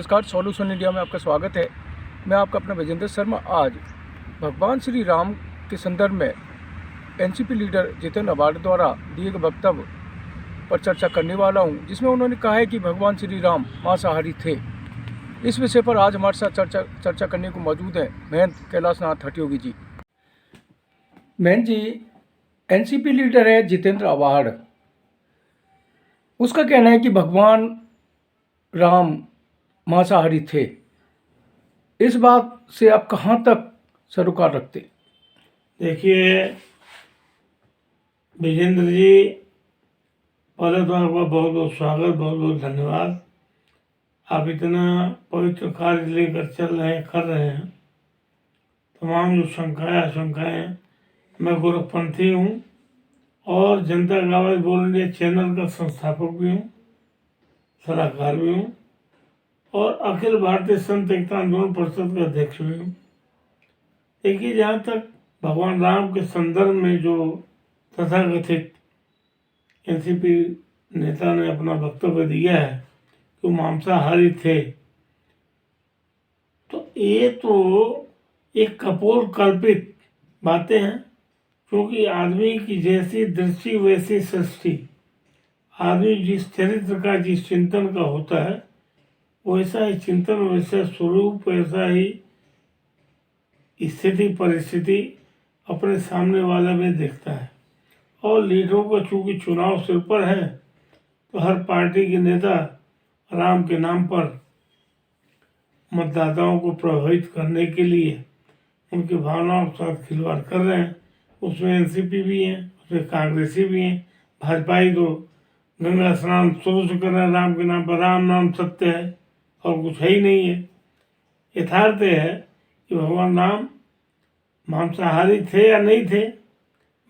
नमस्कार, solution India में आपका स्वागत है। मैं आपका अपना विजेंद्र शर्मा आज भगवान श्री राम के संदर्भ में एनसीपी लीडर जितेंद्र अवार्ड द्वारा दिए गए वक्तव्य पर चर्चा करने वाला हूं, जिसमें उन्होंने कहा है कि भगवान श्री राम मांसाहारी थे। इस विषय पर आज हमारे साथ चर्चा करने को मौजूद हैं महंत कैलाश नाथ हटयोगी जी। महंत जी, एनसीपी लीडर है जितेंद्र अवार्ड, उसका कहना है कि भगवान राम मांसाहारी थे। इस बात से आप कहाँ तक सरोकार रखते? देखिए विजेंद्र जी, पहले तो आपका बहुत बहुत स्वागत, बहुत बहुत धन्यवाद। आप इतना पवित्र कार्य लेकर चल रहे हैं, कर रहे हैं। तमाम जो शंकाएं आशंकाएं, मैं गोरखपंथी हूँ और जनता की आवाज़ बोल इंडिया चैनल का संस्थापक भी हूँ, सलाहकार भी हूँ और अखिल भारतीय संत एकता आंदोलन परिषद का अध्यक्ष भी हूँ। देखिए, जहाँ तक भगवान राम के संदर्भ में जो तथाकथित एनसीपी नेता ने अपना वक्तव्य दिया है कि वो मांसाहारी थे, तो ये तो एक कपोल कल्पित बातें हैं, क्योंकि आदमी की जैसी दृष्टि वैसी सृष्टि। आदमी जिस चरित्र का, जिस चिंतन का होता है, वैसा ही चिंतन, वैसा स्वरूप, वैसा ही स्थिति परिस्थिति अपने सामने वाले में देखता है। और लीडरों का चूंकि चुनाव सिर पर है, तो हर पार्टी के नेता राम के नाम पर मतदाताओं को प्रभावित करने के लिए उनकी भावनाओं के साथ खिलवाड़ कर रहे हैं। उसमें एनसीपी भी है, उसमें कांग्रेसी भी हैं, भाजपाई तो गंगा स्नान शुरू से कर रहे हैं राम के नाम पर। राम नाम सत्य है और कुछ है ही नहीं है। यथार्थ है कि भगवान राम मांसाहारी थे या नहीं थे,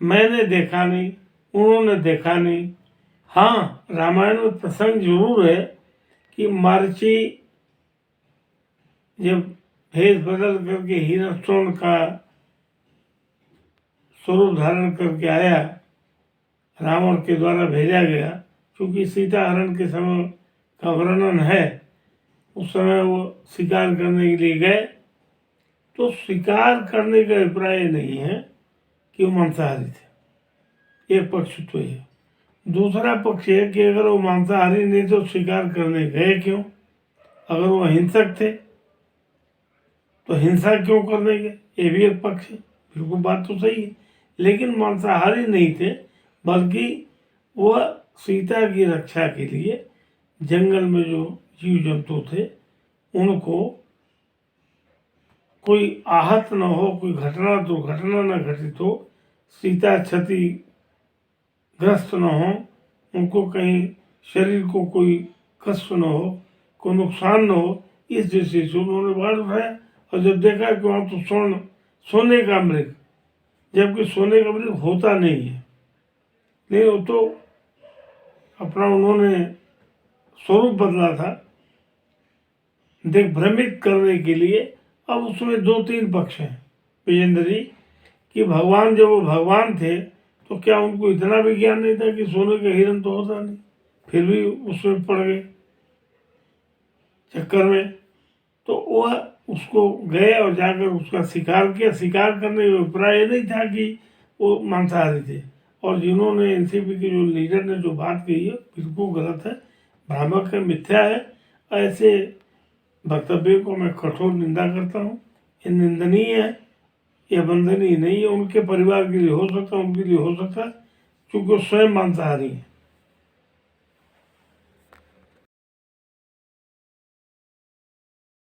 मैंने देखा नहीं, उन्होंने देखा नहीं। हाँ, रामायण में प्रसंग जरूर है कि मार्ची जब भेष बदल करके हिरण का स्वरूप धारण करके आया, रावण के द्वारा भेजा गया। क्योंकि सीता हरण के समय का वर्णन है, उस समय वो शिकार करने के लिए गए, तो शिकार करने का अभिप्राय नहीं है कि वो मांसाहारी थे। एक पक्ष तो ये। दूसरा पक्ष है कि अगर वो मांसाहारी नहीं तो शिकार करने गए क्यों? अगर वो अहिंसक थे तो हिंसा क्यों करने गए? ये भी एक पक्ष है। बिल्कुल, बात तो सही है, लेकिन मांसाहारी नहीं थे, बल्कि वह सीता की रक्षा के लिए जंगल में जो जीव जंतु थे उनको कोई आहत न हो, कोई घटना दुर्घटना न घटित हो, सीता क्षतिग्रस्त न हो, उनको कहीं शरीर को कोई कष्ट न हो, कोई नुकसान न हो, इस दृष्टि से उन्होंने बाढ़ उठाया। और जब देखा कि वहाँ तो सोने का मृग, जबकि सोने का मृग होता नहीं है, नहीं, वो तो अपना उन्होंने स्वरूप बदला था दिग्भ्रमित करने के लिए। अब उसमें दो तीन पक्ष हैं विजेंद्र जी, कि भगवान जब वो भगवान थे तो क्या उनको इतना भी ज्ञान नहीं था कि सोने का हिरण तो होता नहीं, फिर भी उसमें पड़ गए चक्कर में। तो वह उसको गए और जाकर उसका शिकार किया। शिकार करने का अभिप्राय नहीं था कि वो मांसाहारी थे। और जिन्होंने एनसीपी के जो लीडर ने जो बात कही है, बिल्कुल गलत है, भ्रामक है, मिथ्या है। ऐसे वक्तव्य को मैं कठोर निंदा करता हूँ। ये निंदनीय है, ये वंदनीय नहीं है। उनके परिवार के लिए हो सकता है, उनके लिए हो सकता है, क्योंकि वो स्वयं मांसाहारी है।